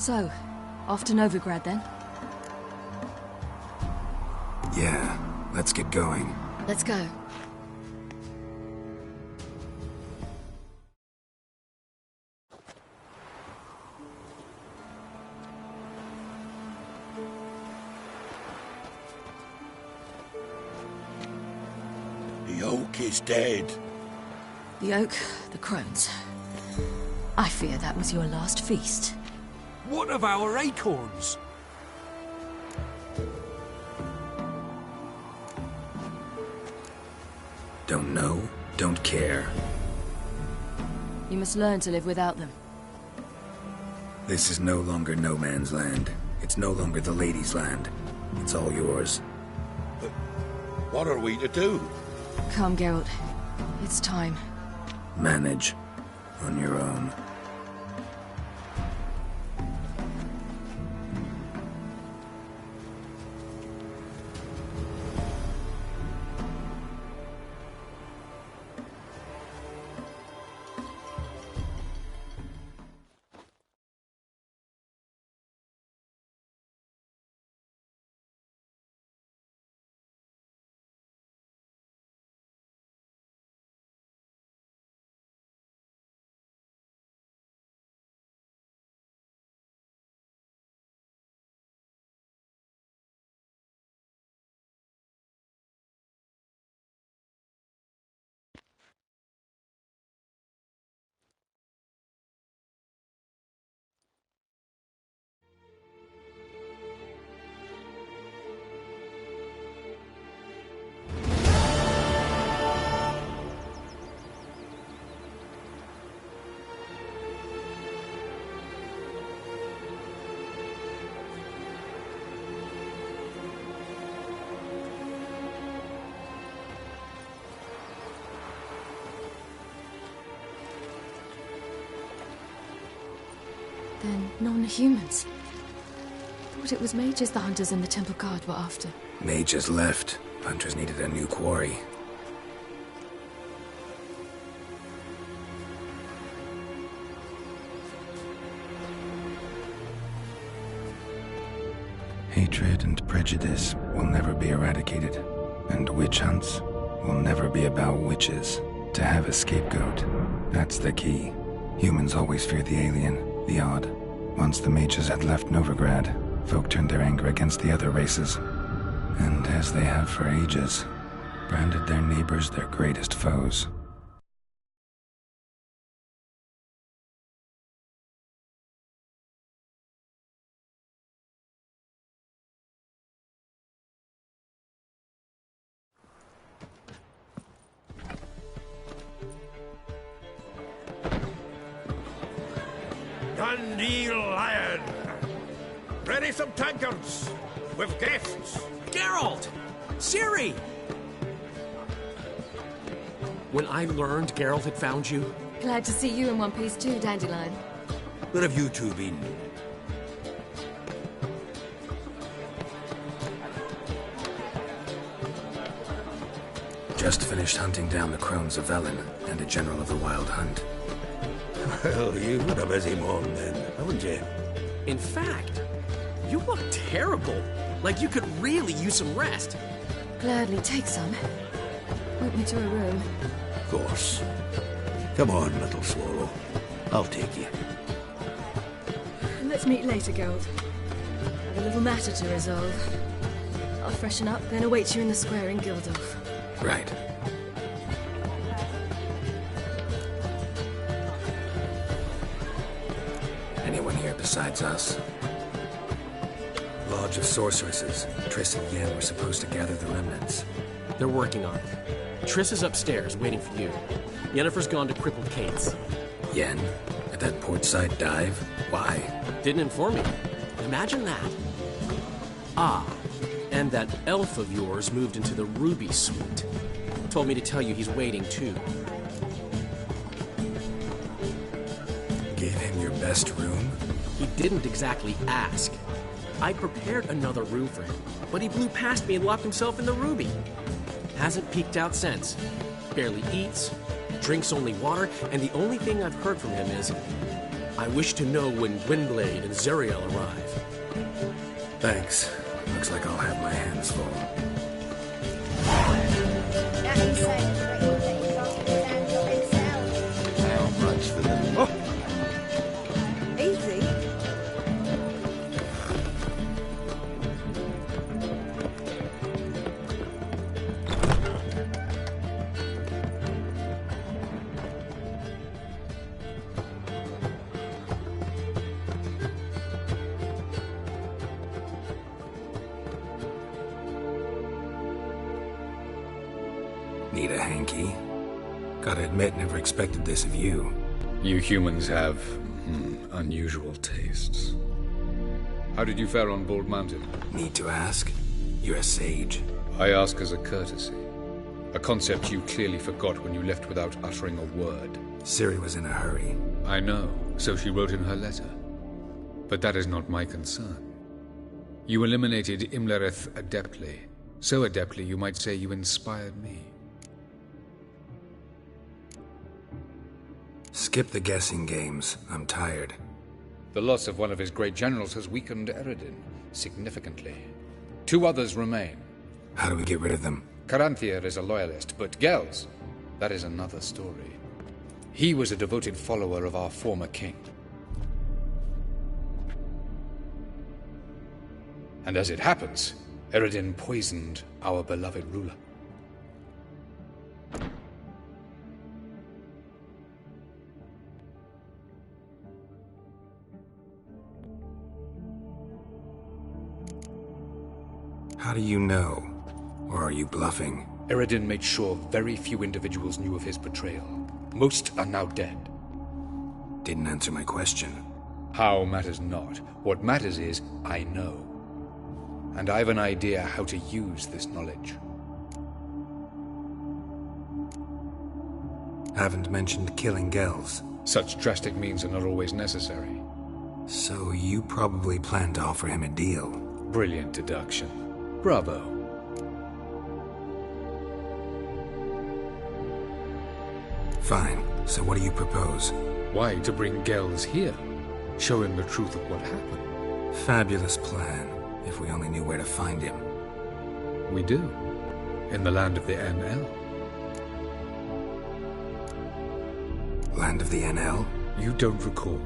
So, off to Novigrad then? Yeah, let's get going. Let's go. The oak is dead. The oak, the crones. I fear that was your last feast. What of our acorns? Don't know, don't care. You must learn to live without them. This is no longer no man's land. It's no longer the lady's land. It's all yours. But what are we to do? Come, Geralt. It's time. Manage. On your own. Then non-humans. Thought it was mages the hunters and the temple guard were after. Mages left. Hunters needed a new quarry. Hatred and prejudice will never be eradicated. And witch hunts will never be about witches. To have a scapegoat, that's the key. Humans always fear the alien. The odd. Once the mages had left Novigrad, folk turned their anger against the other races. And as they have for ages, branded their neighbors their greatest foes. Dundee Lion! Ready some tankards! With guests! Geralt! Ciri! When I learned Geralt had found you... Glad to see you in one piece too, Dandelion. Where have you two been? Just finished hunting down the crones of Avallach and a general of the Wild Hunt. Well, you've had a busy morning then, haven't you? In fact, you look terrible. Like you could really use some rest. Gladly take some. Point me to a room. Of course. Come on, little swallow. I'll take you. Let's meet later, Geralt. I've a little matter to resolve. I'll freshen up, then await you in the square in Gildorf. Right. Anyone here besides us? Lodge of Sorceresses. Triss and Yen were supposed to gather the remnants. They're working on it. Triss is upstairs, waiting for you. Yennefer's gone to crippled Kate's. Yen? At that portside dive? Why? Didn't inform me. Imagine that. Ah, and that elf of yours moved into the Ruby Suite. Told me to tell you he's waiting, too. Gave him your best room? He didn't exactly ask. I prepared another room for him, but he blew past me and locked himself in the Ruby. Hasn't peeked out since. Barely eats, drinks only water, and the only thing I've heard from him is, I wish to know when Gwynblade and Zeriel arrive. Thanks. Looks like I'll have my hands full. That inside is right that you got to handle himself. How much for them? Oh! Easy. Need a hanky? Gotta admit, never expected this of you. You humans have unusual tastes. How did you fare on Bald Mountain? Need to ask? You're a sage. I ask as a courtesy. A concept you clearly forgot when you left without uttering a word. Ciri was in a hurry. I know, so she wrote in her letter. But that is not my concern. You eliminated Imlerith adeptly. So adeptly, you might say you inspired me. Skip the guessing games. I'm tired. The loss of one of his great generals has weakened Eredin significantly. 2 others remain. How do we get rid of them? Caranthier is a loyalist, but Gels, that is another story. He was a devoted follower of our former king. And as it happens, Eredin poisoned our beloved ruler. How do you know? Or are you bluffing? Eredin made sure very few individuals knew of his betrayal. Most are now dead. Didn't answer my question. How matters not. What matters is, I know. And I've an idea how to use this knowledge. Haven't mentioned killing Gels. Such drastic means are not always necessary. So you probably plan to offer him a deal. Brilliant deduction. Bravo. Fine. So what do you propose? Why, to bring Gels here? Show him the truth of what happened. Fabulous plan. If we only knew where to find him. We do. In the land of the NL. Land of the NL? You don't recall.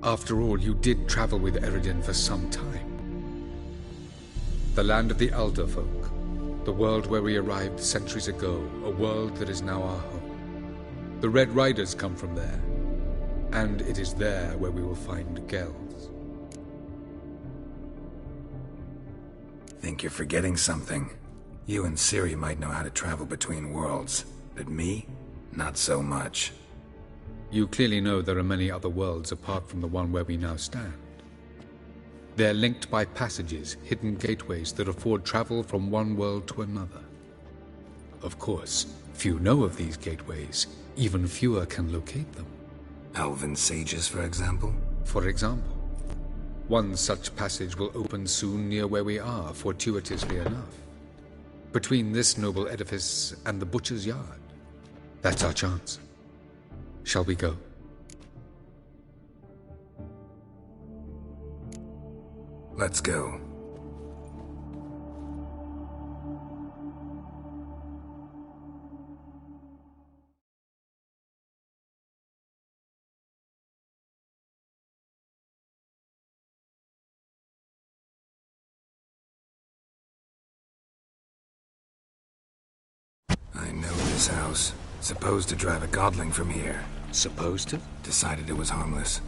After all, you did travel with Eredin for some time. The land of the Elder Folk. The world where we arrived centuries ago. A world that is now our home. The Red Riders come from there. And it is there where we will find Gels. Think you're forgetting something. You and Ciri might know how to travel between worlds. But me? Not so much. You clearly know there are many other worlds apart from the one where we now stand. They're linked by passages, hidden gateways that afford travel from one world to another. Of course, few know of these gateways. Even fewer can locate them. Elven sages, for example? For example. One such passage will open soon near where we are, fortuitously enough. Between this noble edifice and the butcher's yard. That's our chance. Shall we go? Let's go. I know this house. Supposed to drive a godling from here. Supposed to? Decided it was harmless.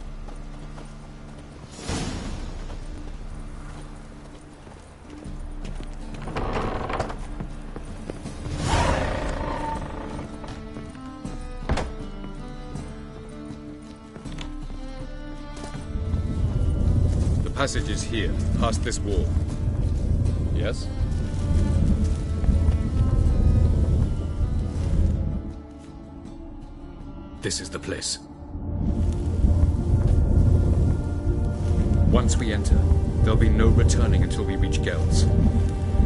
The passage is here, past this wall. Yes? This is the place. Once we enter, there'll be no returning until we reach Gels.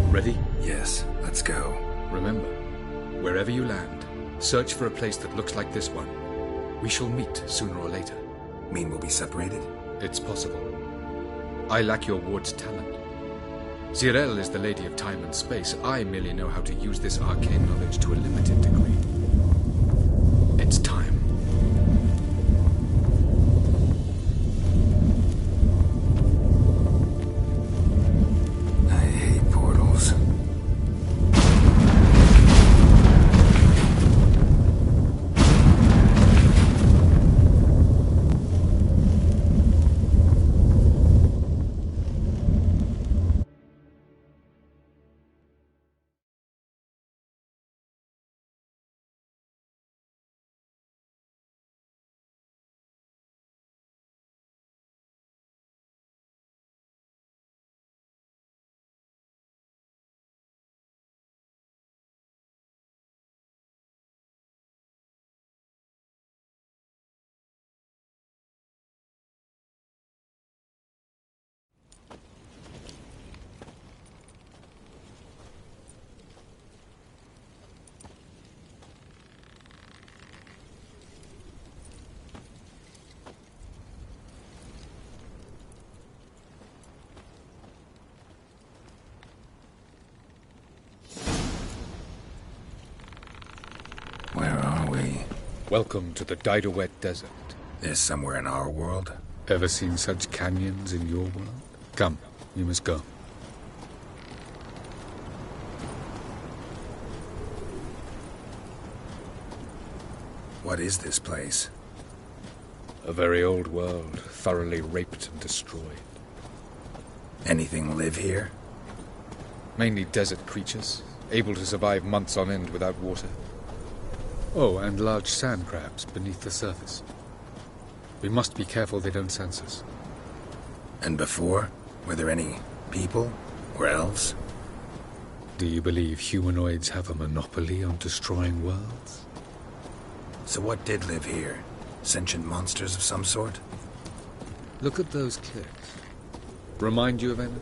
Ready? Yes, let's go. Remember, wherever you land, search for a place that looks like this one. We shall meet sooner or later. Mean we'll be separated? It's possible. I lack your ward's talent. Zirel is the Lady of Time and Space. I merely know how to use this arcane knowledge to a limited degree. It's time. I hate portals. Where are we? Welcome to the Didowet Desert. This somewhere in our world? Ever seen such canyons in your world? Come, you must go. What is this place? A very old world, thoroughly raped and destroyed. Anything live here? Mainly desert creatures, able to survive months on end without water. Oh, and large sand crabs beneath the surface. We must be careful they don't sense us. And before? Were there any people? Or elves? Do you believe humanoids have a monopoly on destroying worlds? So what did live here? Sentient monsters of some sort? Look at those cliffs. Remind you of anything?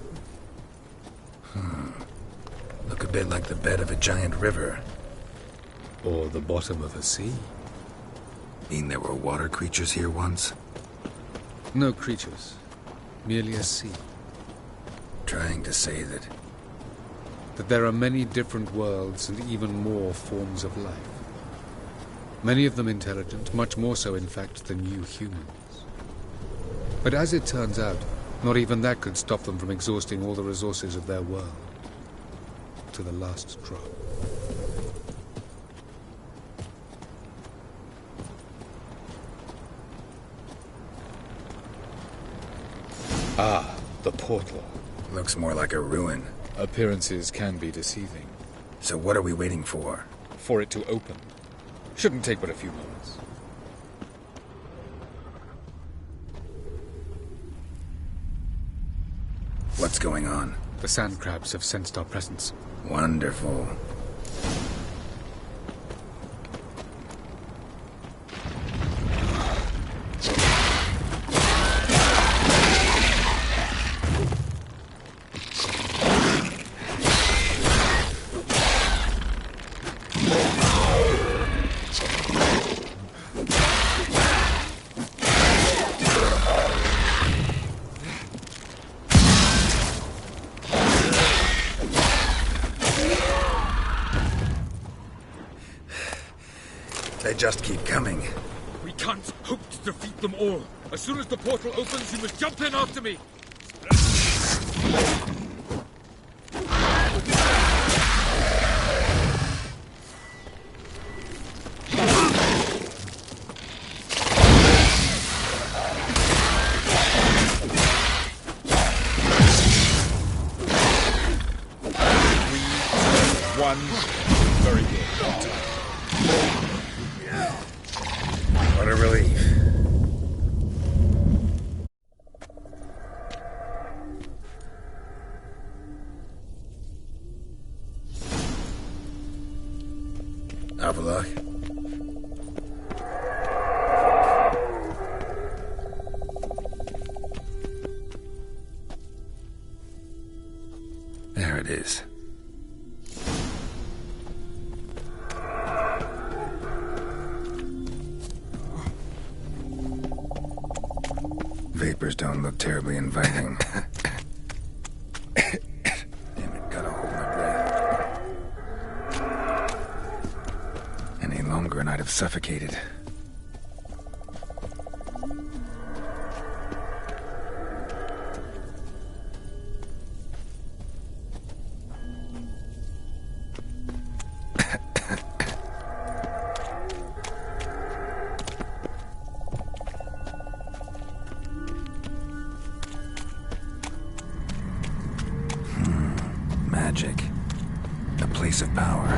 Look a bit like the bed of a giant river. Or the bottom of a sea? Mean there were water creatures here once? No creatures. Merely a sea. Trying to say that... That there are many different worlds and even more forms of life. Many of them intelligent, much more so in fact than you humans. But as it turns out, not even that could stop them from exhausting all the resources of their world. To the last drop. Ah, the portal. Looks more like a ruin. Appearances can be deceiving. So what are we waiting for? For it to open. Shouldn't take but a few moments. What's going on? The sand crabs have sensed our presence. Wonderful. They just keep coming. We can't hope to defeat them all. As soon as the portal opens, you must jump in after me. One. Very good. What a relief. Avallach. There it is. colors don't look terribly inviting. Damn it, gotta hold my breath. Any longer and I'd have suffocated. Magic. A place of power.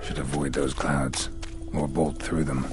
Should avoid those clouds, or bolt through them.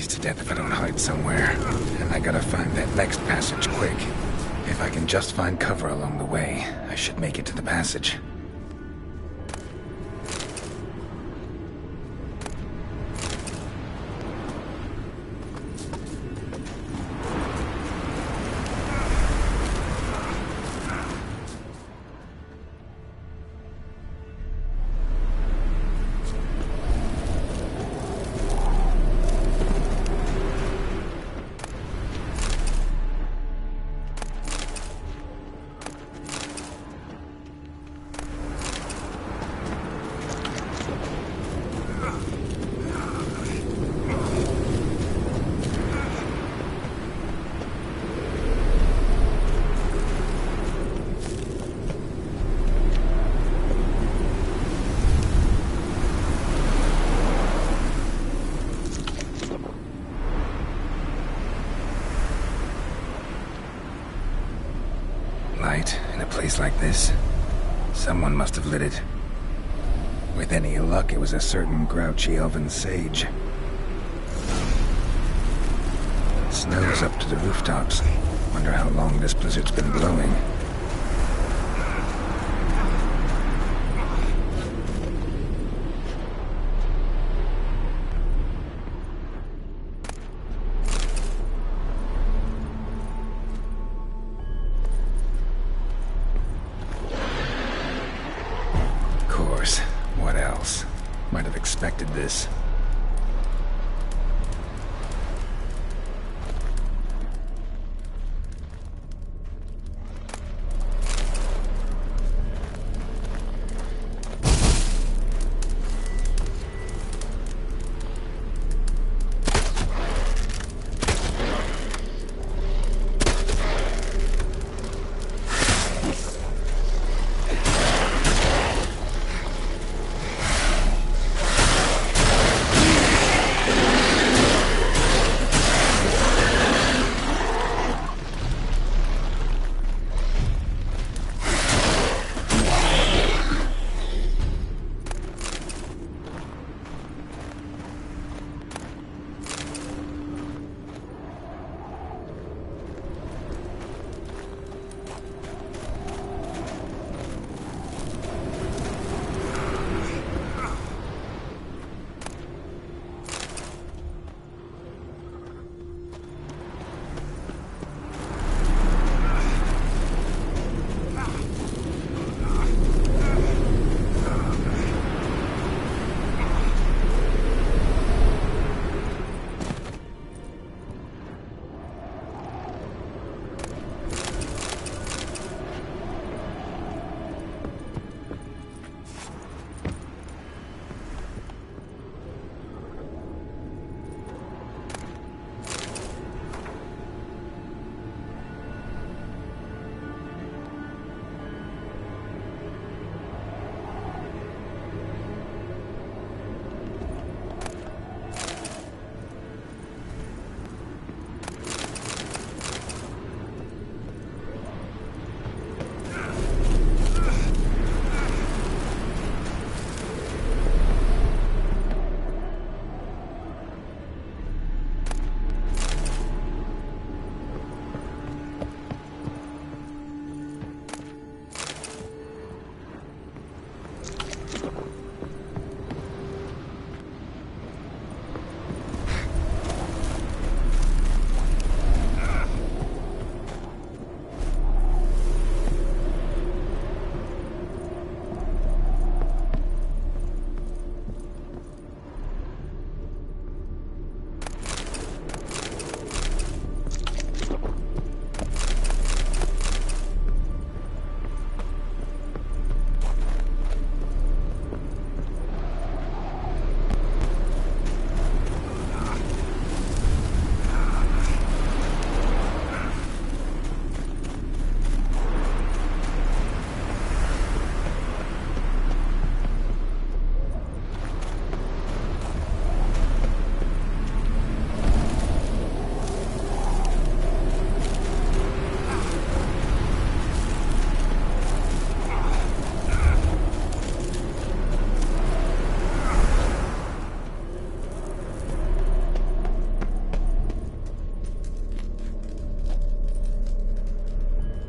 To death if I don't hide somewhere. And I gotta find that next passage quick. If I can just find cover along the way, I should make it to the passage. light in a place like this? Someone must have lit it. With any luck, it was a certain grouchy elven sage. Snow's up to the rooftops. Wonder how long this blizzard's been blowing. Of course. What else? Might have expected this.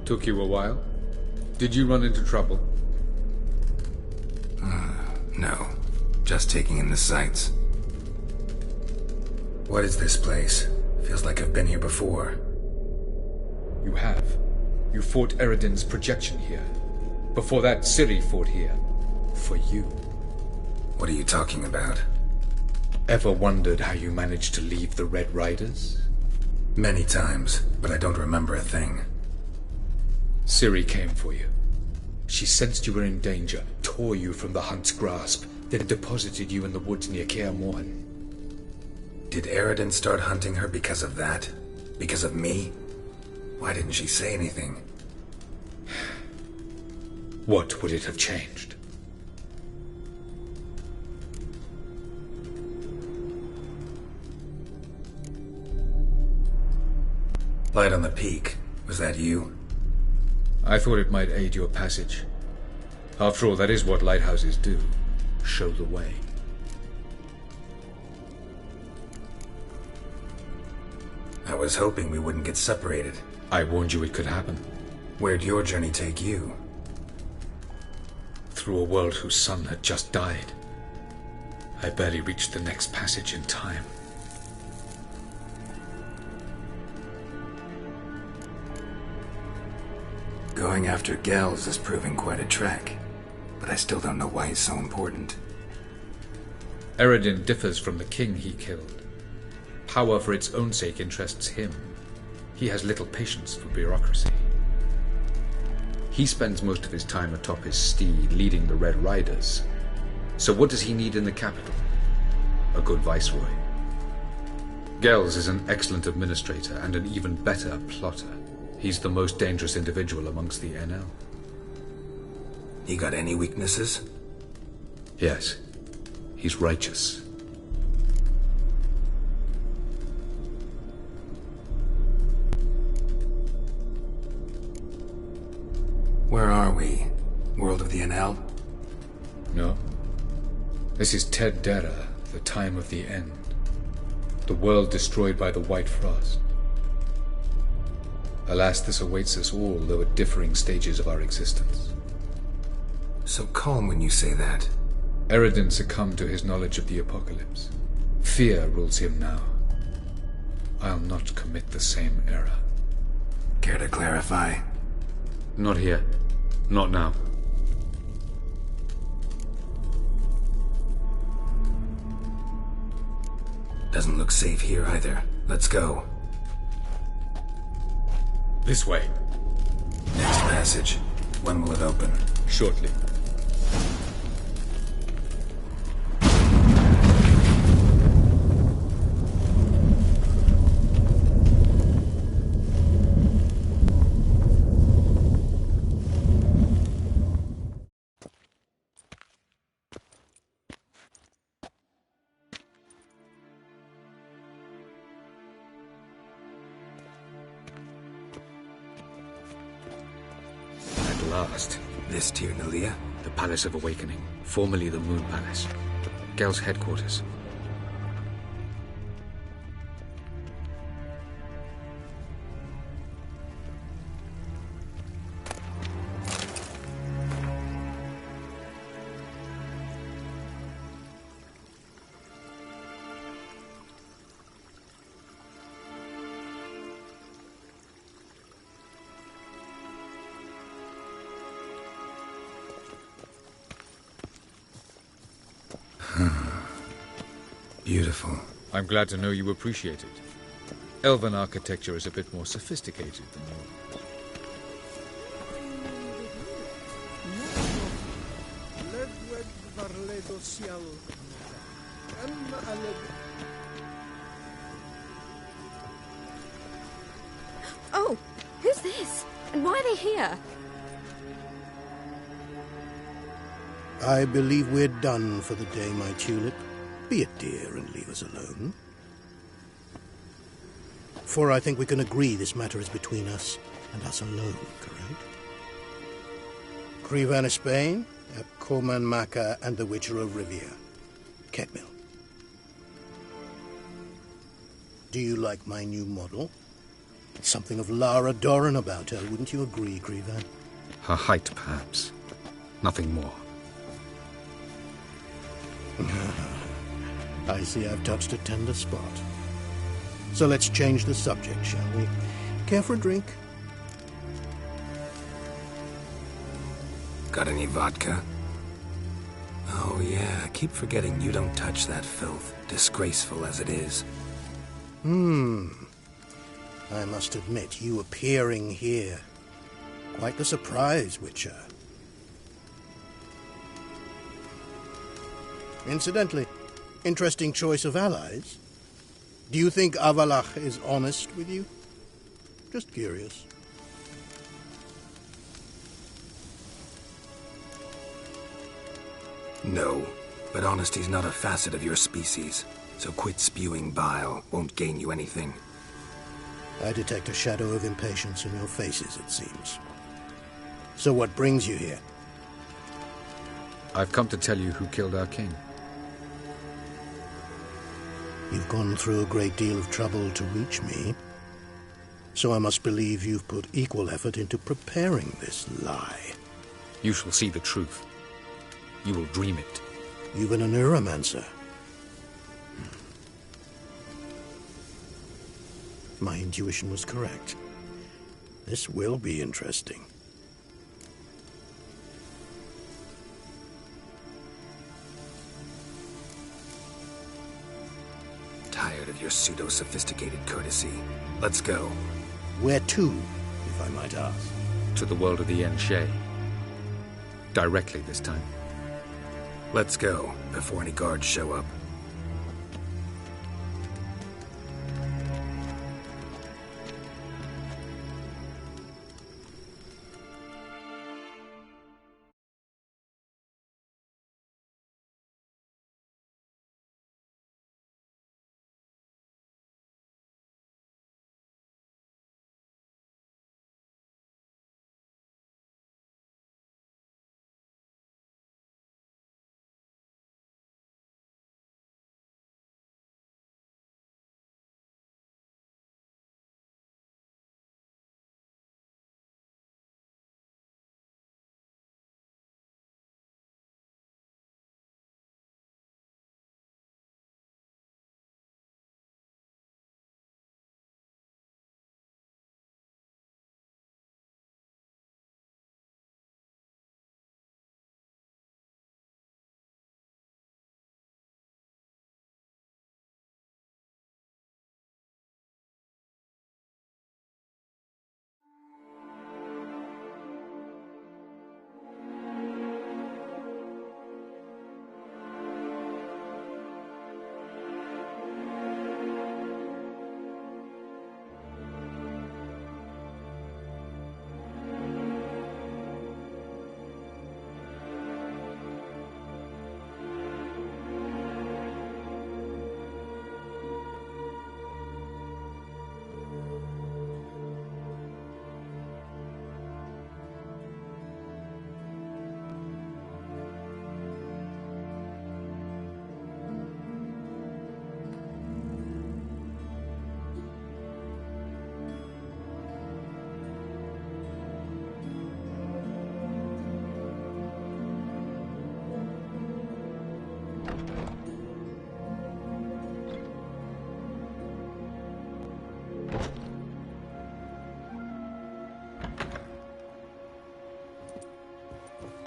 Took you a while? Did you run into trouble? No. Just taking in the sights. What is this place? Feels like I've been here before. You have. You fought Eridan's projection here. Before that, Ciri fought here. For you. What are you talking about? Ever wondered how you managed to leave the Red Riders? Many times, but I don't remember a thing. Ciri came for you. She sensed you were in danger, tore you from the Hunt's grasp, then deposited you in the woods near Kaer Morhen. Did Eridan start hunting her because of that? Because of me? Why didn't she say anything? What would it have changed? Light on the peak. Was that you? I thought it might aid your passage. After all, that is what lighthouses do. Show the way. I was hoping we wouldn't get separated. I warned you it could happen. Where'd your journey take you? Through a world whose sun had just died. I barely reached the next passage in time. Going after Gels is proving quite a trek, but I still don't know why he's so important. Eredin differs from the king he killed. Power for its own sake interests him. He has little patience for bureaucracy. He spends most of his time atop his steed leading the Red Riders. So what does he need in the capital? A good viceroy. Gels is an excellent administrator and an even better plotter. He's the most dangerous individual amongst the NL. He got any weaknesses? Yes. He's righteous. Where are we? World of the NL? No. This is Ted Dera, the time of the end. The world destroyed by the White Frost. Alas, this awaits us all, though at differing stages of our existence. So calm when you say that. Eredin succumbed to his knowledge of the apocalypse. Fear rules him now. I'll not commit the same error. Care to clarify? Not here. Not now. Doesn't look safe here either. Let's go. This way. Next passage. When will it open? Shortly. Last. This Tirnalia? The Palace of Awakening, formerly the Moon Palace. Gel's headquarters. Beautiful. I'm glad to know you appreciate it. Elven architecture is a bit more sophisticated than yours. Oh, who's this? And why are they here? I believe we're done for the day, my tulip. Be a dear and leave us alone. For I think we can agree this matter is between us and us alone, correct? Krivan Spain, Koman Maka, and the Witcher of Rivia. Ketmil. Do you like my new model? Something of Lara Doran about her, wouldn't you agree, Krivan? Her height, perhaps. Nothing more. I see I've touched a tender spot. So let's change the subject, shall we? Care for a drink? Got any vodka? Oh yeah, I keep forgetting you don't touch that filth, disgraceful as it is. I must admit, you appearing here. Quite the surprise, Witcher. Incidentally, interesting choice of allies. Do you think Avallach is honest with you? Just curious. No, but honesty's not a facet of your species, so quit spewing bile. Won't gain you anything. I detect a shadow of impatience in your faces, it seems. So what brings you here? I've come to tell you who killed our king. You've gone through a great deal of trouble to reach me. So I must believe you've put equal effort into preparing this lie. You shall see the truth. You will dream it. You've been a neuromancer. My intuition was correct. This will be interesting. Tired of your pseudo-sophisticated courtesy. Let's go. Where to, if I might ask? To the world of the Enshe. Directly this time. Let's go, before any guards show up.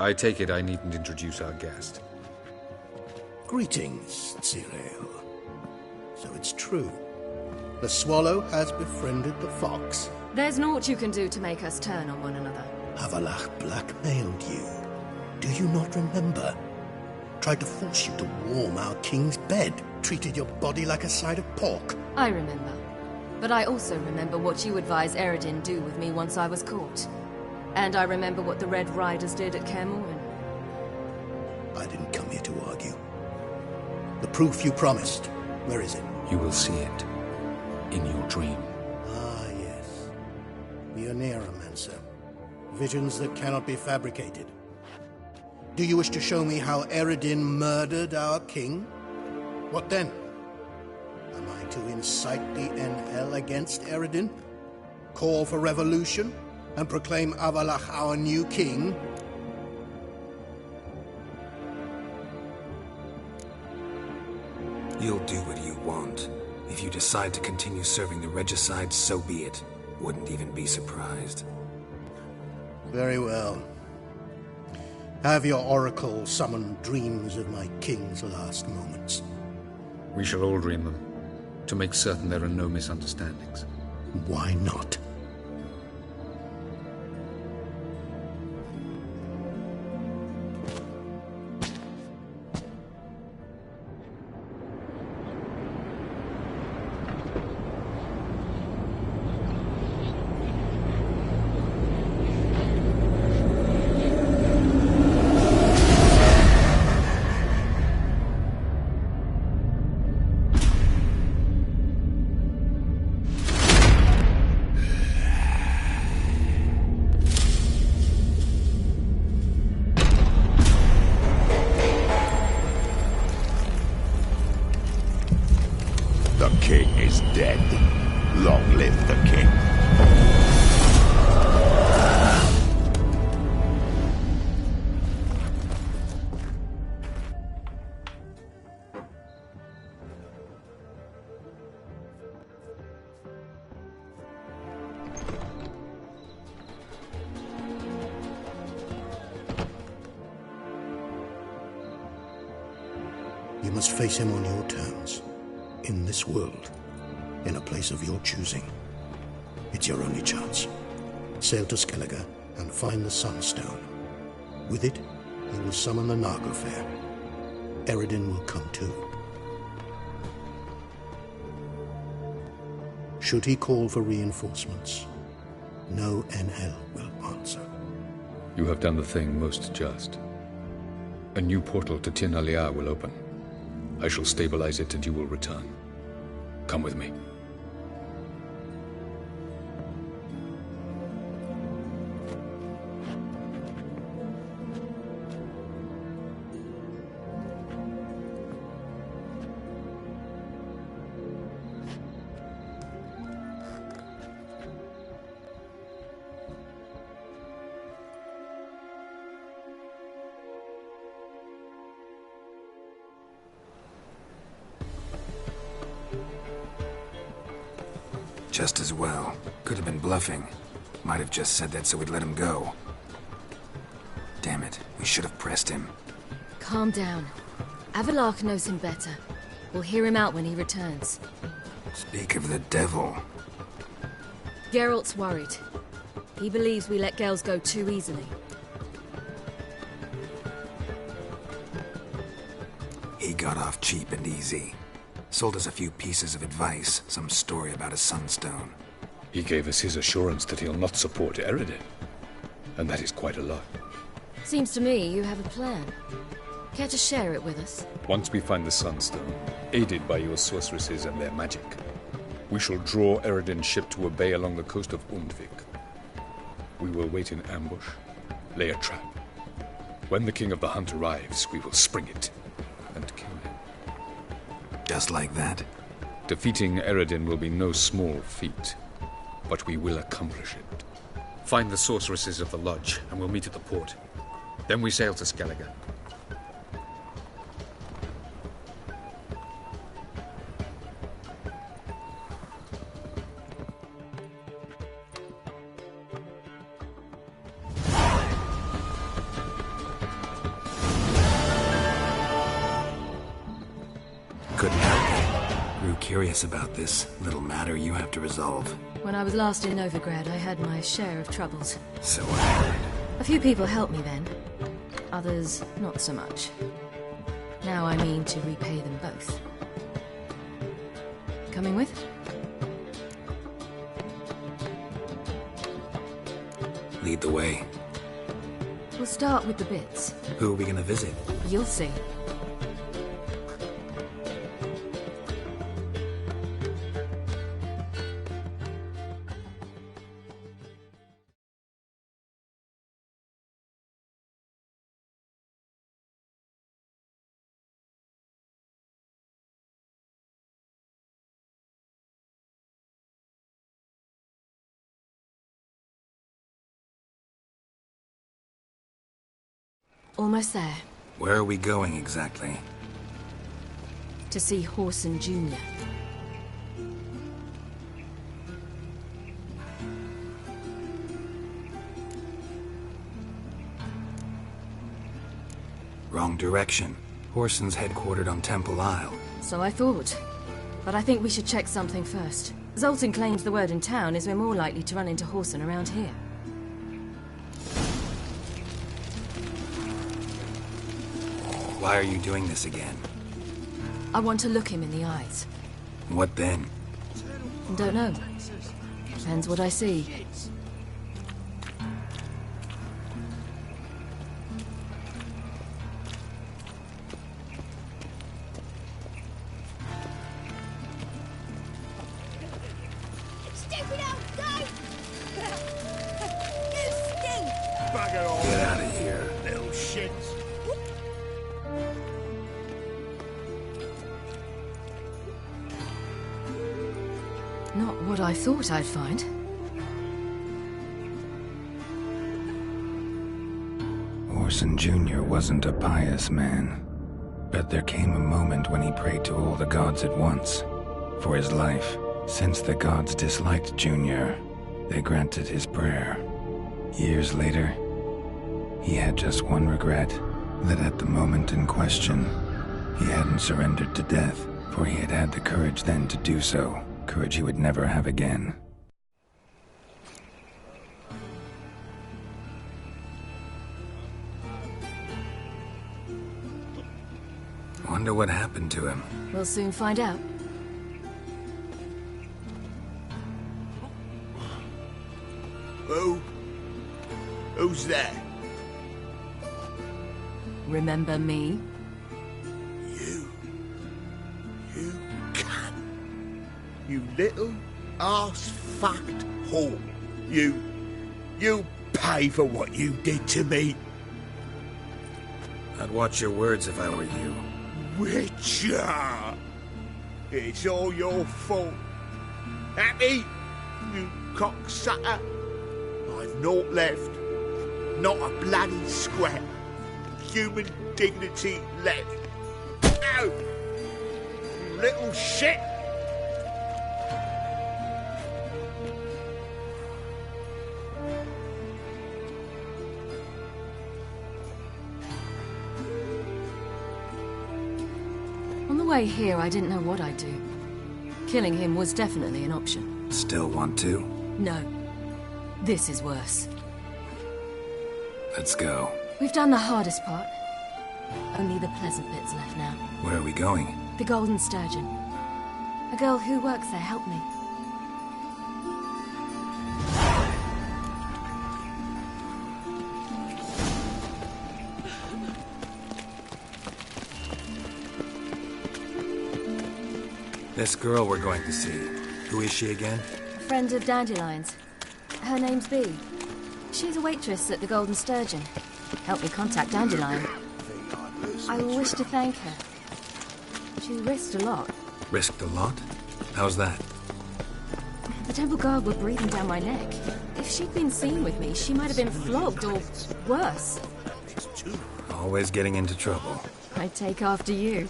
I take it I needn't introduce our guest. Greetings, Cyril. So it's true. The swallow has befriended the fox. There's naught you can do to make us turn on one another. Avallach blackmailed you. Do you not remember? Tried to force you to warm our king's bed. Treated your body like a side of pork. I remember. But I also remember what you advised Eredin do with me once I was caught. And I remember what the Red Riders did at Kaer Morhen. I didn't come here to argue. The proof you promised, where is it? You will see it. In your dream. Ah, yes. The Neuromancer. Visions that cannot be fabricated. Do you wish to show me how Eredin murdered our king? What then? Am I to incite the NL against Eredin? Call for revolution? And proclaim Avallach our new king? You'll do what you want. If you decide to continue serving the regicide, so be it. Wouldn't even be surprised. Very well. Have your oracle summon dreams of my king's last moments. We shall all dream them, to make certain there are no misunderstandings. Why not? king is dead. Long live the king. You must face him on your terms. In this world. In a place of your choosing. It's your only chance. Sail to Skellige and find the Sunstone. With it, you will summon the Naga Fair. Eredin will come too. Should he call for reinforcements, no NL will answer. You have done the thing most just. A new portal to Tin Alia will open. I shall stabilize it and you will return. Come with me. Just as well. Could have been bluffing. Might have just said that so we'd let him go. Damn it, we should have pressed him. Calm down. Avallach knows him better. We'll hear him out when he returns. Speak of the devil. Geralt's worried. He believes we let girls go too easily. He got off cheap and easy. Sold us a few pieces of advice, some story about a sunstone. He gave us his assurance that he'll not support Eredin. And that is quite a lot. Seems to me you have a plan. Care to share it with us? Once we find the Sunstone, aided by your sorceresses and their magic, we shall draw Eredin's ship to a bay along the coast of Undvik. We will wait in ambush, lay a trap. When the King of the Hunt arrives, we will spring it and kill him. Just like that? Defeating Eredin will be no small feat, but we will accomplish it. Find the sorceresses of the lodge, and we'll meet at the port. Then we sail to Skellige. Couldn't help it. Grew curious about this little matter you have to resolve. When I was last in Novigrad, I had my share of troubles. So I heard. A few people helped me then. Others, not so much. Now I mean to repay them both. Coming with? Lead the way. We'll start with the bits. Who are we gonna visit? You'll see. Almost there. Where are we going exactly? To see Horson Jr. Wrong direction. Horson's headquartered on Temple Isle. So I thought. But I think we should check something first. Zoltan claims the word in town is we're more likely to run into Horson around here. Why are you doing this again? I want to look him in the eyes. What then? Don't know. Depends what I see. Stupid old goat! You stink! Bugger off. Get out of here. Little shits. Not what I thought I'd find. Orson Jr. wasn't a pious man, but there came a moment when he prayed to all the gods at once for his life. Since the gods disliked Jr., they granted his prayer. Years later, he had just one regret, that at the moment in question, he hadn't surrendered to death, for he had had the courage then to do so, courage he would never have again. Wonder what happened to him. We'll soon find out. Who's there? Remember me? You cunt. You little ass-fucked whore. You pay for what you did to me. I'd watch your words if I were you. Witcher! It's all your fault. Happy? You cocksucker? I've naught left. Not a bloody scrap. Human dignity left. Ow! You little shit! On the way here, I didn't know what I'd do. Killing him was definitely an option. Still want to? No. This is worse. Let's go. We've done the hardest part. Only the pleasant bits left now. Where are we going? The Golden Sturgeon. A girl who works there helped me. This girl we're going to see. Who is she again? A friend of Dandelion's. Her name's Bee. She's a waitress at the Golden Sturgeon. Helped me contact Dandelion. I wish to thank her. She risked a lot. Risked a lot? How's that? The temple guard were breathing down my neck. If she'd been seen with me, she might have been flogged or worse. Always getting into trouble. I'd take after you.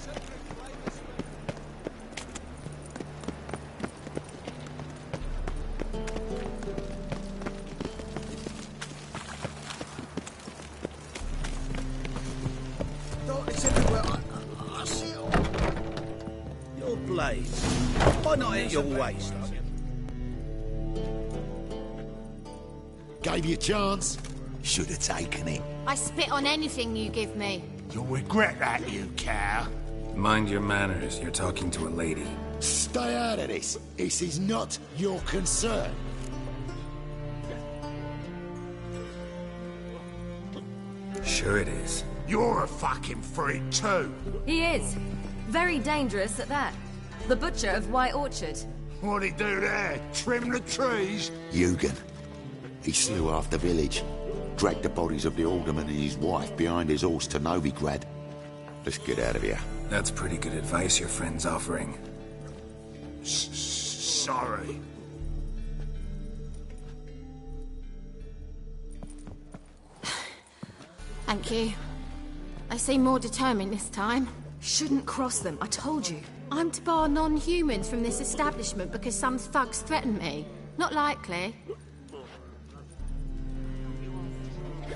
Why not at your waist? Gave you a chance. Should have taken it. I spit on anything you give me. You'll regret that, you cow. Mind your manners, you're talking to a lady. Stay out of this. This is not your concern. Sure it is. You're a fucking freak too. He is. Very dangerous at that. The butcher of White Orchard. What'd he do there? Trim the trees? Eugen. He slew half the village. Dragged the bodies of the alderman and his wife behind his horse to Novigrad. Let's get out of here. That's pretty good advice your friend's offering. Sorry. Thank you. They seem more determined this time. Shouldn't cross them, I told you. I'm to bar non-humans from this establishment because some thugs threaten me. Not likely.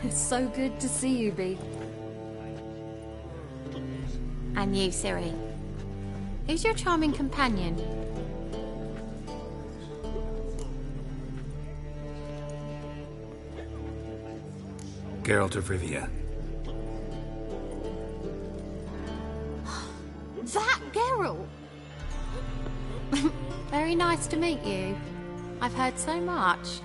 It's so good to see you, Bee. And you, Ciri. Who's your charming companion? Geralt of Rivia. That Geralt! Very nice to meet you. I've heard so much.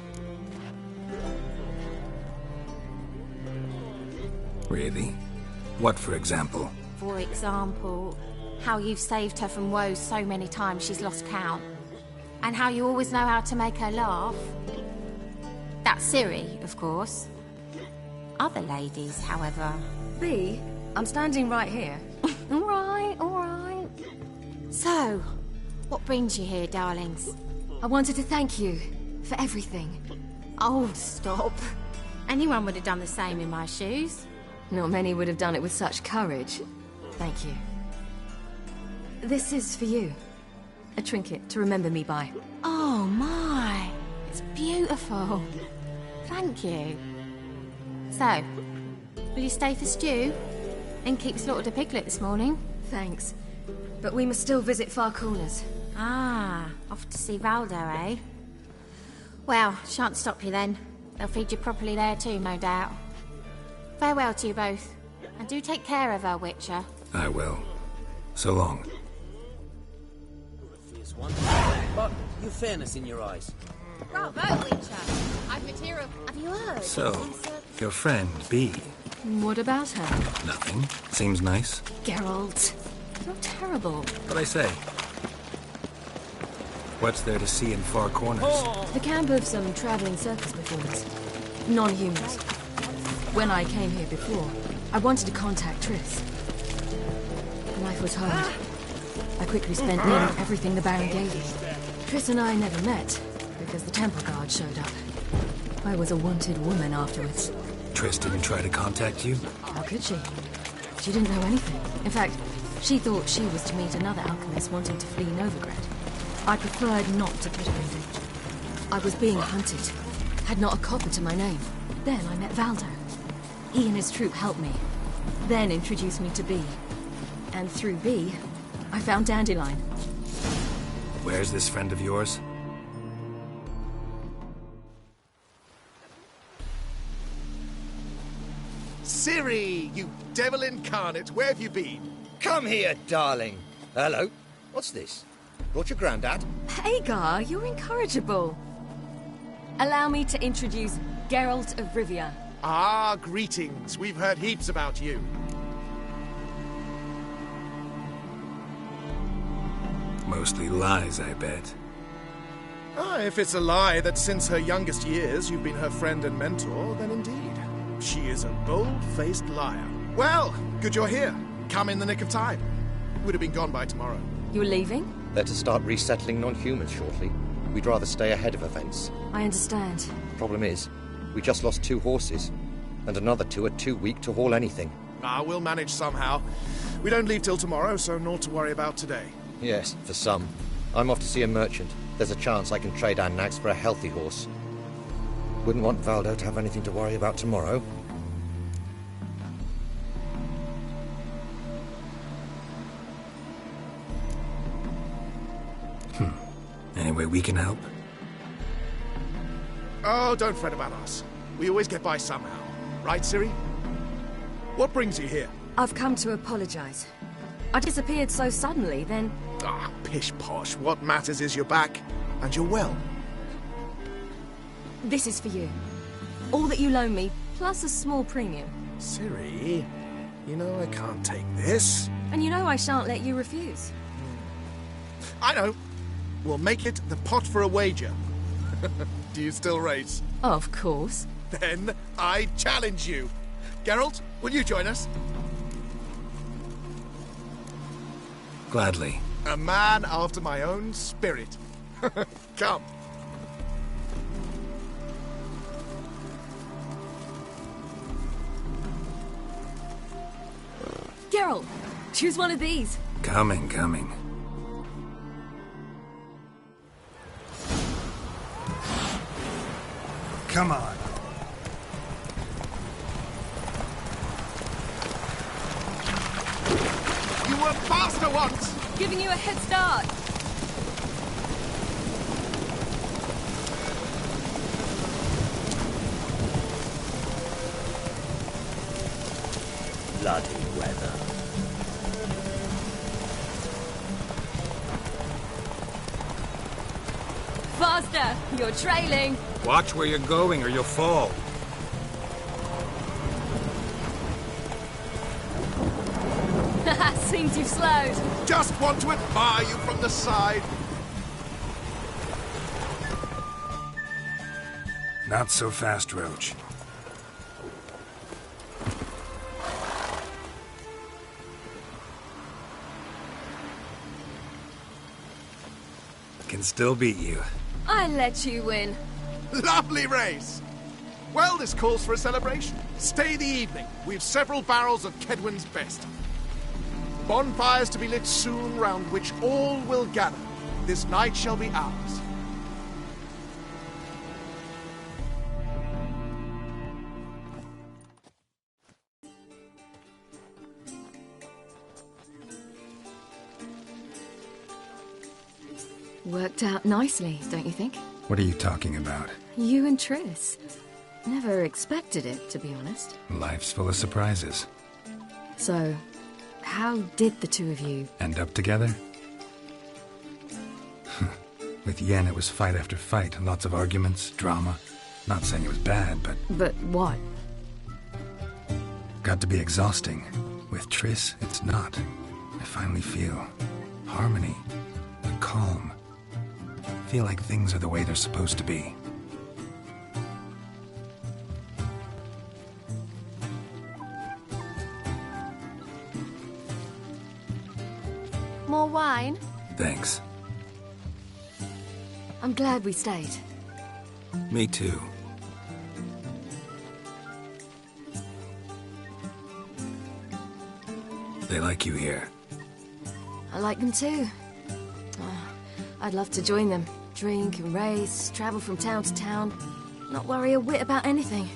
Really? What, for example? For example, how you've saved her from woes so many times she's lost count. And how you always know how to make her laugh. That's Ciri, of course. Other ladies, however... Bee, I'm standing right here. All right, all right. So, what brings you here, darlings? I wanted to thank you for everything. Oh, stop. Anyone would have done the same in my shoes. Not many would have done it with such courage. Thank you. This is for you. A trinket to remember me by. Oh, my. It's beautiful. Thank you. So, will you stay for stew? And keep slaughtered a piglet this morning? Thanks. But we must still visit Far Corners. Ah, off to see Valdo, eh? Well, shan't stop you then. They'll feed you properly there too, no doubt. Farewell to you both. And do take care of our Witcher. I will. So long. Fierce one. But you've fairness in your eyes. Bravo, Witcher. I've material. Have you heard? So, your friend, B. What about her? Nothing. Seems nice. Geralt. You're terrible. What I say? What's there to see in Far Corners? The camp of some traveling circus performers. Non-humans. When I came here before, I wanted to contact Triss. Life was hard. I quickly spent nearly everything the Baron gave me. Triss and I never met, because the temple guard showed up. I was a wanted woman afterwards. Triss didn't try to contact you? How could she? She didn't know anything. In fact, she thought she was to meet another alchemist wanting to flee Novigrad. I preferred not to put her in danger. I was being hunted. Had not a copper to my name. Then I met Valdo. He and his troop helped me. Then introduced me to B. And through B, I found Dandelion. Where's this friend of yours? Ciri, you devil incarnate, where have you been? Come here, darling. Hello. What's this? Brought your granddad? Hagar, you're incorrigible. Allow me to introduce Geralt of Rivia. Ah, greetings. We've heard heaps about you. Mostly lies, I bet. Ah, if it's a lie that since her youngest years you've been her friend and mentor, then indeed. She is a bold-faced liar. Well, good you're here. Come in the nick of time. Would have been gone by tomorrow. You're leaving? They're to start resettling non-humans shortly. We'd rather stay ahead of events. I understand. Problem is, we just lost 2 horses, and another 2 are too weak to haul anything. Ah, we'll manage somehow. We don't leave till tomorrow, so naught to worry about today. Yes, for some. I'm off to see a merchant. There's a chance I can trade our nags for a healthy horse. Wouldn't want Valdo to have anything to worry about tomorrow. Any way we can help? Oh, don't fret about us. We always get by somehow. Right, Ciri? What brings you here? I've come to apologize. I disappeared so suddenly, then... Ah, pish-posh. What matters is you're back, and you're well. This is for you. All that you loan me, plus a small premium. Ciri, you know I can't take this. And you know I shan't let you refuse. I know. We'll make it the pot for a wager. Do you still race? Of course. Then I challenge you. Geralt, will you join us? Gladly. A man after my own spirit. Come. Geralt, choose one of these. Coming. Come on. You were faster once! Giving you a head start. Bloody weather. Faster! You're trailing. Watch where you're going or you'll fall. Seems you've slowed. Just want to admire you from the side. Not so fast, Roach. Can still beat you. I let you win. Lovely race! Well, this calls for a celebration. Stay the evening. We've several barrels of Kedwin's best. Bonfires to be lit soon, round which all will gather. This night shall be ours. Worked out nicely, don't you think? What are you talking about? You and Triss. Never expected it, to be honest. Life's full of surprises. So, how did the two of you... End up together? With Yen, it was fight after fight. Lots of arguments, drama. Not saying it was bad, but... But what? Got to be exhausting. With Triss, it's not. I finally feel harmony, calm. Feel like things are the way they're supposed to be. More wine? Thanks. I'm glad we stayed. Me too. They like you here. I like them too. I'd love to join them. Drink and race, travel from town to town. Not worry a whit about anything.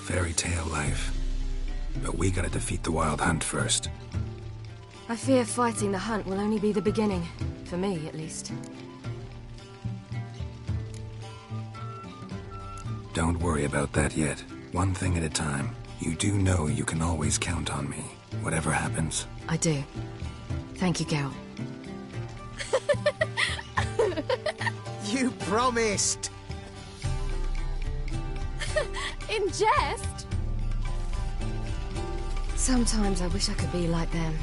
Fairy tale life. But we gotta defeat the Wild Hunt first. I fear fighting the hunt will only be the beginning. For me, at least. Don't worry about that yet. One thing at a time. You do know you can always count on me, whatever happens. I do. Thank you, Geralt. You promised! In jest? Sometimes I wish I could be like them.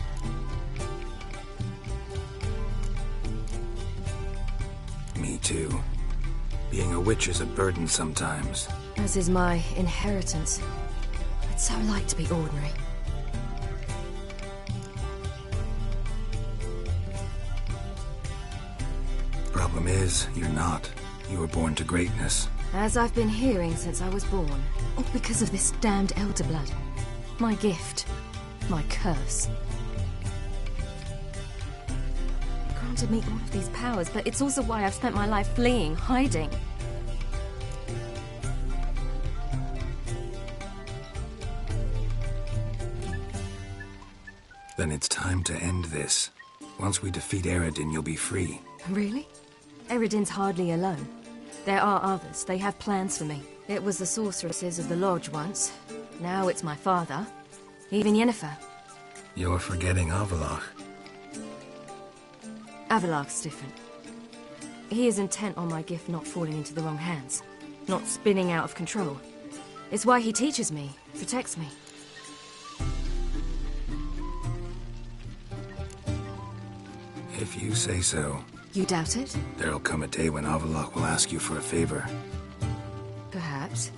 Me too. Being a witch is a burden sometimes. As is my inheritance. I'd so like to be ordinary. Problem is, you're not. You were born to greatness. As I've been hearing since I was born. All because of this damned elder blood. My gift. My curse. It granted me all of these powers, but it's also why I've spent my life fleeing, hiding. Then it's time to end this. Once we defeat Eredin, you'll be free. Really? Eredin's hardly alone. There are others. They have plans for me. It was the sorceresses of the Lodge once. Now it's my father. Even Yennefer. You're forgetting Avallach. Avallach's different. He is intent on my gift not falling into the wrong hands. Not spinning out of control. It's why he teaches me, protects me. If you say so. You doubt it? There'll come a day when Avallach will ask you for a favor. Perhaps.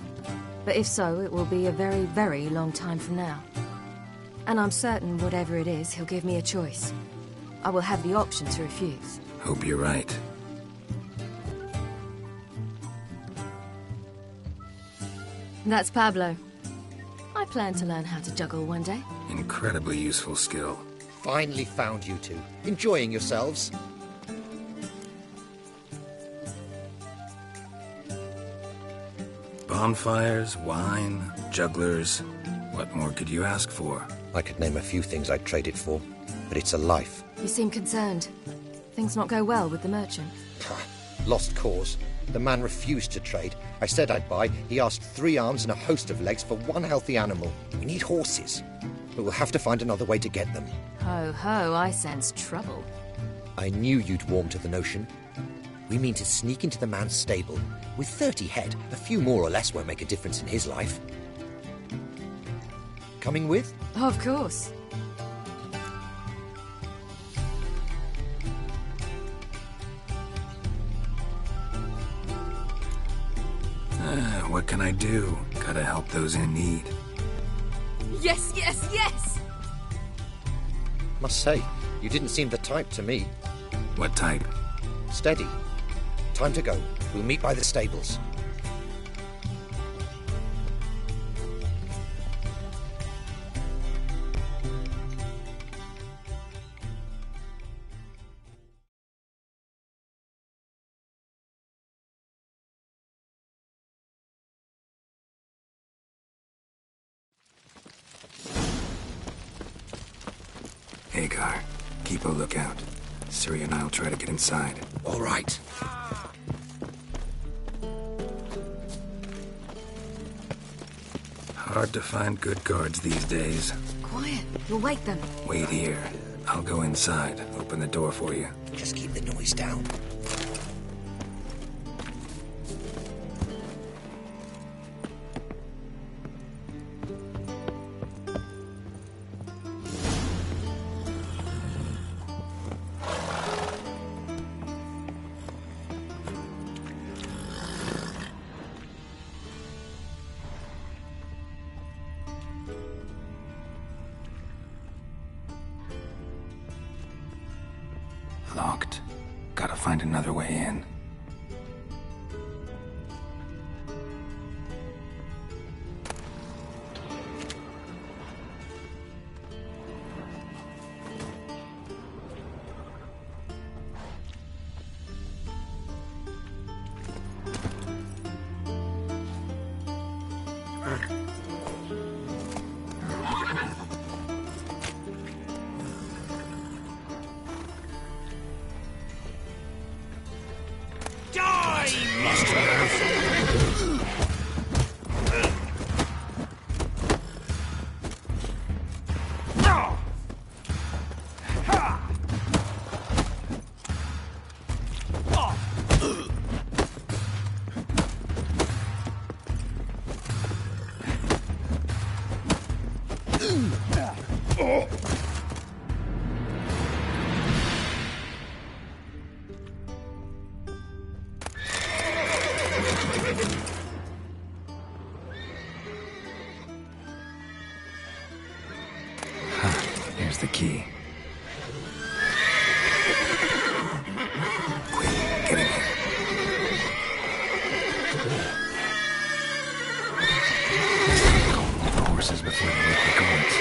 But if so, it will be a very, very long time from now. And I'm certain whatever it is, he'll give me a choice. I will have the option to refuse. Hope you're right. That's Pablo. I plan to learn how to juggle one day. Incredibly useful skill. Finally found you two. Enjoying yourselves? Bonfires, wine, jugglers. What more could you ask for? I could name a few things I'd trade it for, but it's a life. You seem concerned. Things not go well with the merchant? Lost cause. The man refused to trade. I said I'd buy. He asked 3 arms and a host of legs for one healthy animal. We need horses. But we'll have to find another way to get them. Ho ho, I sense trouble. I knew you'd warm to the notion. We mean to sneak into the man's stable. With 30 head, a few more or less won't make a difference in his life. Coming with? Of course. What can I do? Gotta help those in need. Yes, yes, yes! Must say, you didn't seem the type to me. What type? Steady. Time to go. We'll meet by the stables. Hagar, keep a lookout. Ciri and I'll try to get inside. All right. Hard to find good guards these days. Quiet. You'll wake them. Wait here. I'll go inside. Open the door for you. Just keep the noise down. Locked. Gotta find another way in. Here's the key. Quick, get in here. Call the horses before they wake the guards.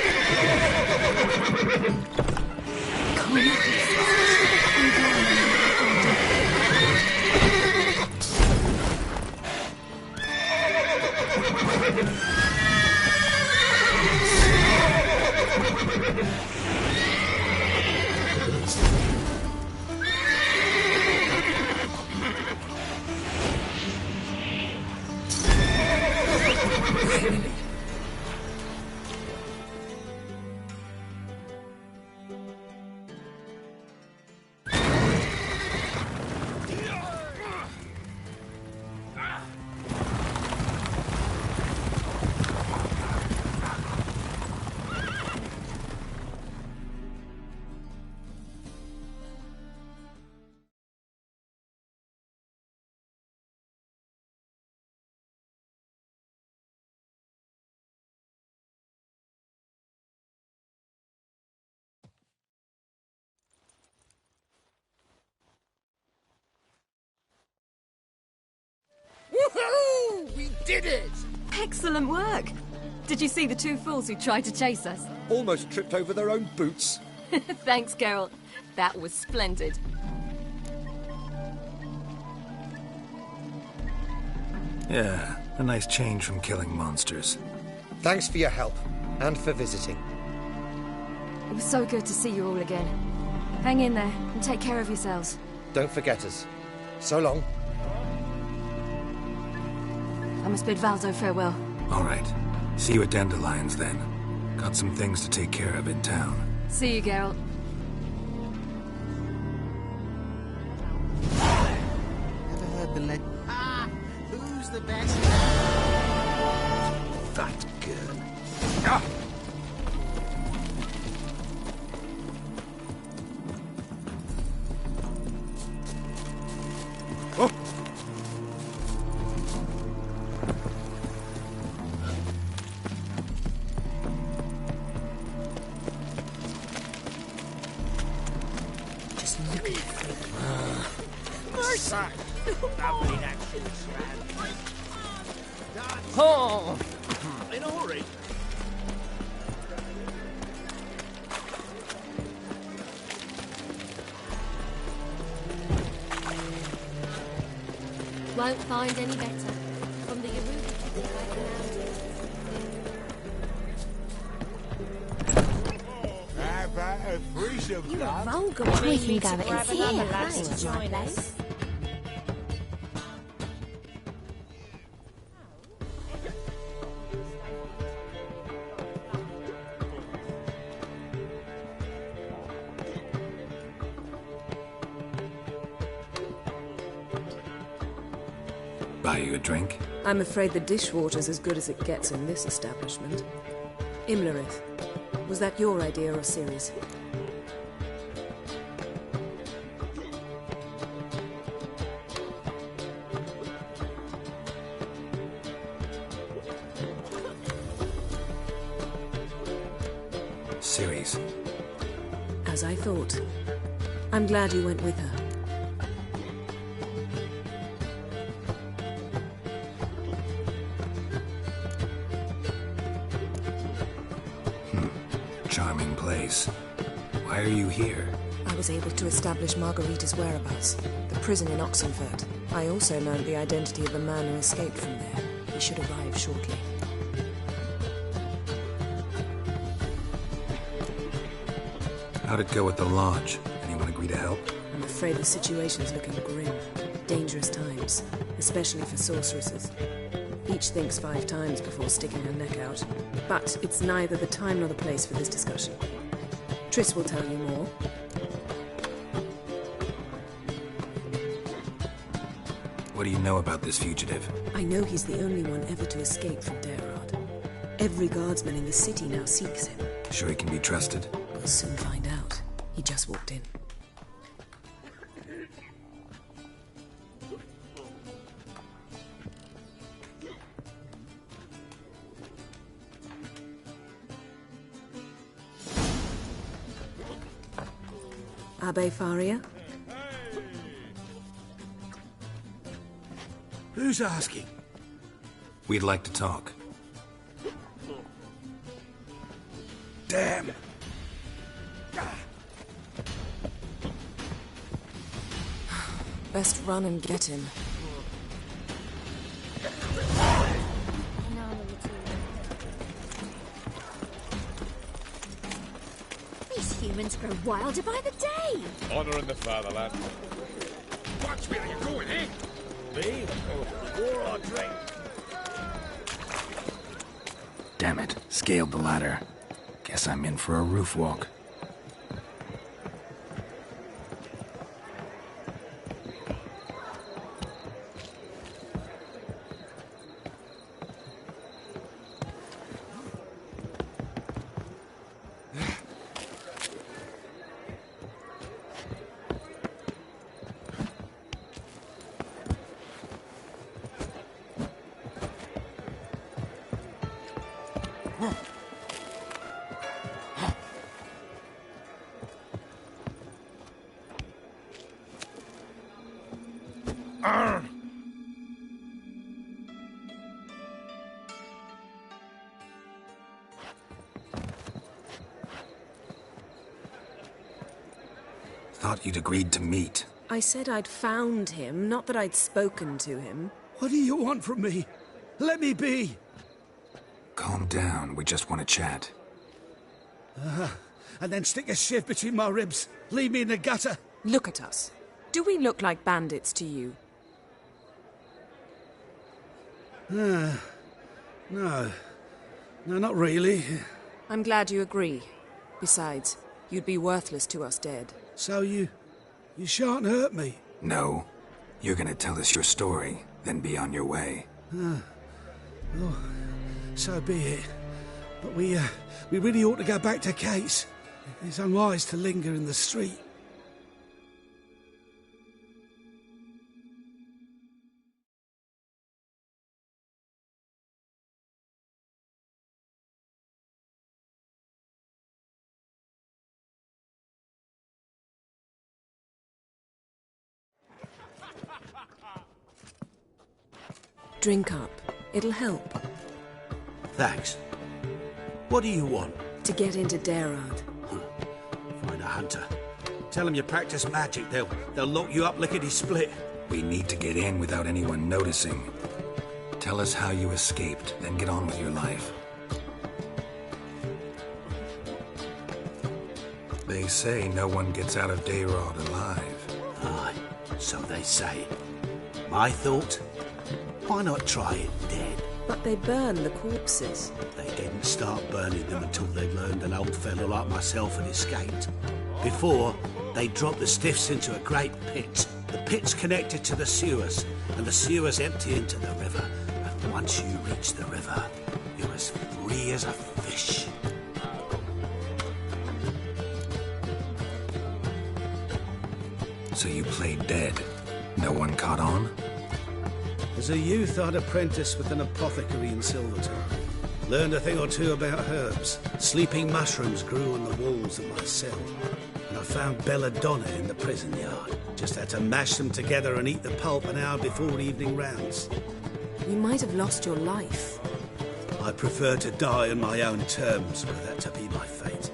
Woohoo! We did it! Excellent work. Did you see the two fools who tried to chase us? Almost tripped over their own boots. Thanks, Geralt. That was splendid. Yeah, a nice change from killing monsters. Thanks for your help, and for visiting. It was so good to see you all again. Hang in there, and take care of yourselves. Don't forget us. So long. I must bid Valzo farewell. All right. See you at Dandelions, then. Got some things to take care of in town. See you, Geralt. Ever heard the legend? Ah! Who's the best? That girl. Ah! Oh! Just look at her. Mercy! Lovely that Oh! in a hurry. Won't find any better. From the Yoruba to the How about a threesome, You're a love? vulgar one. We can go and see another her lad to place. join us. Buy you a drink? I'm afraid the dishwater's as good as it gets in this establishment. Imlerith, was that your idea or Ciri's? Ciri's. As I thought. I'm glad you went with her. Charming place. Why are you here? I was able to establish Margarita's whereabouts, the prison in Oxenfurt. I also learned the identity of the man who escaped from there. He should arrive shortly. How'd it go at the lodge? Anyone agree to help? I'm afraid the situation's looking grim. Dangerous times, especially for sorceresses. Each thinks 5 times before sticking her neck out. But it's neither the time nor the place for this discussion. Triss will tell you more. What do you know about this fugitive? I know he's the only one ever to escape from Geralt. Every guardsman in the city now seeks him. Sure he can be trusted? We'll soon find out. He just walked in. Abbe Faria? Who's asking? We'd like to talk. Damn. Best run and get him. These humans grow wilder by the day. Honouring the fatherland. Watch where you're going, eh? Me? Or I drink. Damn it. Scaled the ladder. Guess I'm in for a roof walk. Thought you'd agreed to meet. I said I'd found him, not that I'd spoken to him. What do you want from me? Let me be. Calm down. We just want to chat. And then stick a shiv between my ribs. Leave me in the gutter. Look at us. Do we look like bandits to you? No. No, not really. I'm glad you agree. Besides, you'd be worthless to us dead. So you shan't hurt me. No. You're gonna tell us your story, then be on your way. Oh, so be it. But we really ought to go back to Kate's. It's unwise to linger in the street. Drink up. It'll help. Thanks. What do you want? To get into Geralt. Find a hunter. Tell them you practice magic. They'll lock you up lickety-split. We need to get in without anyone noticing. Tell us how you escaped, then get on with your life. They say no one gets out of Geralt alive. Aye, so they say. My thought? Why not try it dead? But they burn the corpses. They didn't start burning them until they learned an old fellow like myself had escaped. Before, they dropped the stiffs into a great pit. The pit's connected to the sewers, and the sewers empty into the river. And once you reach the river, you're as free as a fish. So you played dead. No one caught on? As a youth, I'd apprenticed with an apothecary in Silverton. Learned a thing or two about herbs. Sleeping mushrooms grew on the walls of my cell. And I found belladonna in the prison yard. Just had to mash them together and eat the pulp an hour before evening rounds. You might have lost your life. I prefer to die on my own terms, were that to be my fate.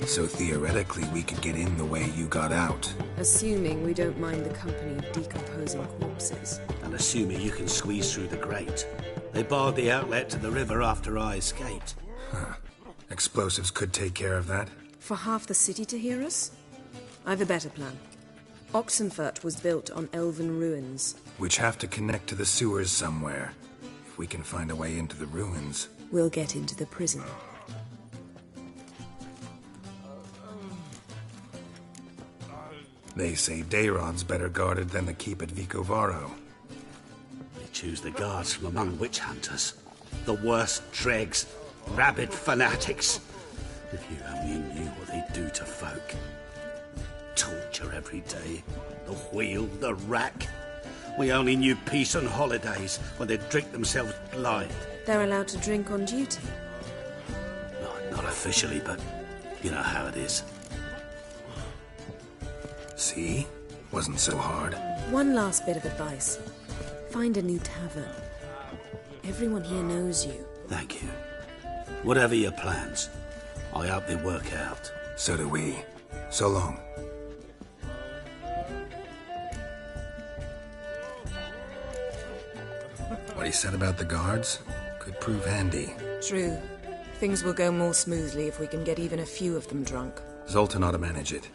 So theoretically, we could get in the way you got out. Assuming we don't mind the company of decomposing corpses. And assuming you can squeeze through the grate. They barred the outlet to the river after I escaped. Huh. Explosives could take care of that? For half the city to hear us? I've a better plan. Oxenfurt was built on elven ruins. Which have to connect to the sewers somewhere. If we can find a way into the ruins... We'll get into the prison. They say Dayron's better guarded than the keep at Vicovaro. They choose the guards from among witch hunters. The worst dregs, rabid fanatics. If you only knew what they do to folk. Torture every day. The wheel, the rack. We only knew peace on holidays when they'd drink themselves blind. They're allowed to drink on duty? Not officially, but you know how it is. See? Wasn't so hard. One last bit of advice. Find a new tavern. Everyone here knows you. Thank you. Whatever your plans, I hope they work out. So do we. So long. What he said about the guards could prove handy. True. Things will go more smoothly if we can get even a few of them drunk. Zoltan ought to manage it.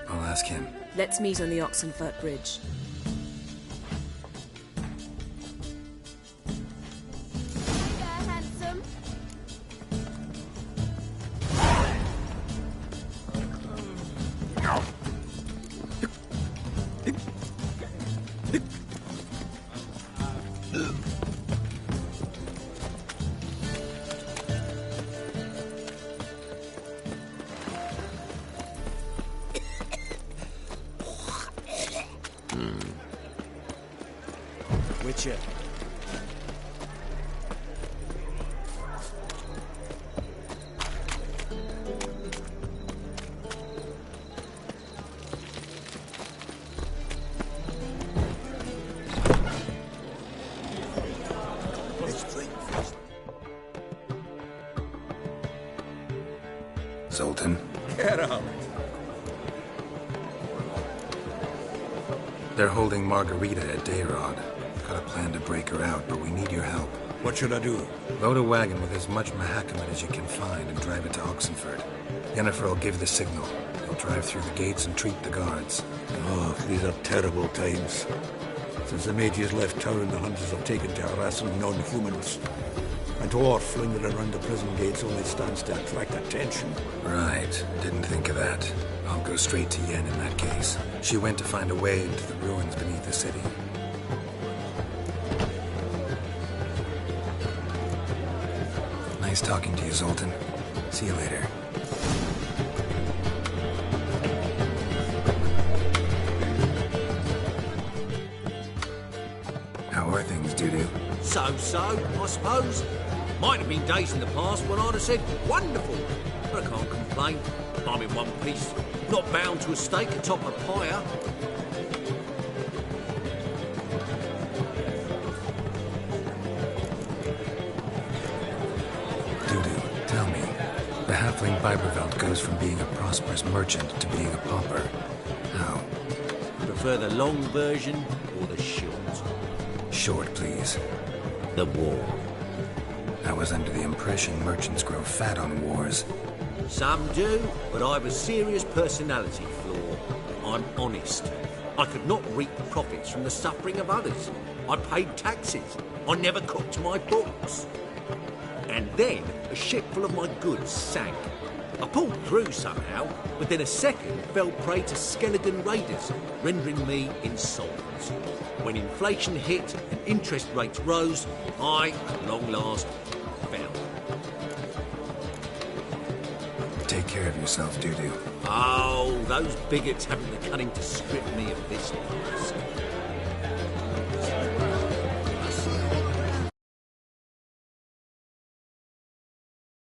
I'll ask him. Let's meet on the Oxenfurt Bridge. Handsome. Witcher. Zoltan? Geralt. They're holding Margarita at Dayrod. Got a plan to break her out, but we need your help. What should I do? Load a wagon with as much Mahakamat as you can find and drive it to Oxenfurt. Yennefer will give the signal. He'll drive through the gates and treat the guards. Oh, these are terrible times. Since the mages left town, the hunters have taken to harassing non-humans. A dwarf flinging around the prison gates only stands to attract attention. Right. Didn't think of that. I'll go straight to Yen in that case. She went to find a way into the ruins beneath the city. Nice talking to you, Zoltan. See you later. How are things, Dudu? So-so, I suppose. Might have been days in the past when I'd have said wonderful, but I can't complain. I'm in one piece, not bound to a stake atop a pyre. Biberveld goes from being a prosperous merchant to being a pauper. How? Prefer the long version or the short? Short, please. The war. I was under the impression merchants grow fat on wars. Some do, but I've a serious personality flaw. I'm honest. I could not reap profits from the suffering of others. I paid taxes. I never cooked my books. And then a ship full of my goods sank. I pulled through somehow, but then a second fell prey to skeleton raiders, rendering me insolvent. When inflation hit and interest rates rose, I, at long last, fell. Take care of yourself, Dudu. Oh, those bigots haven't the cunning to strip me of this task.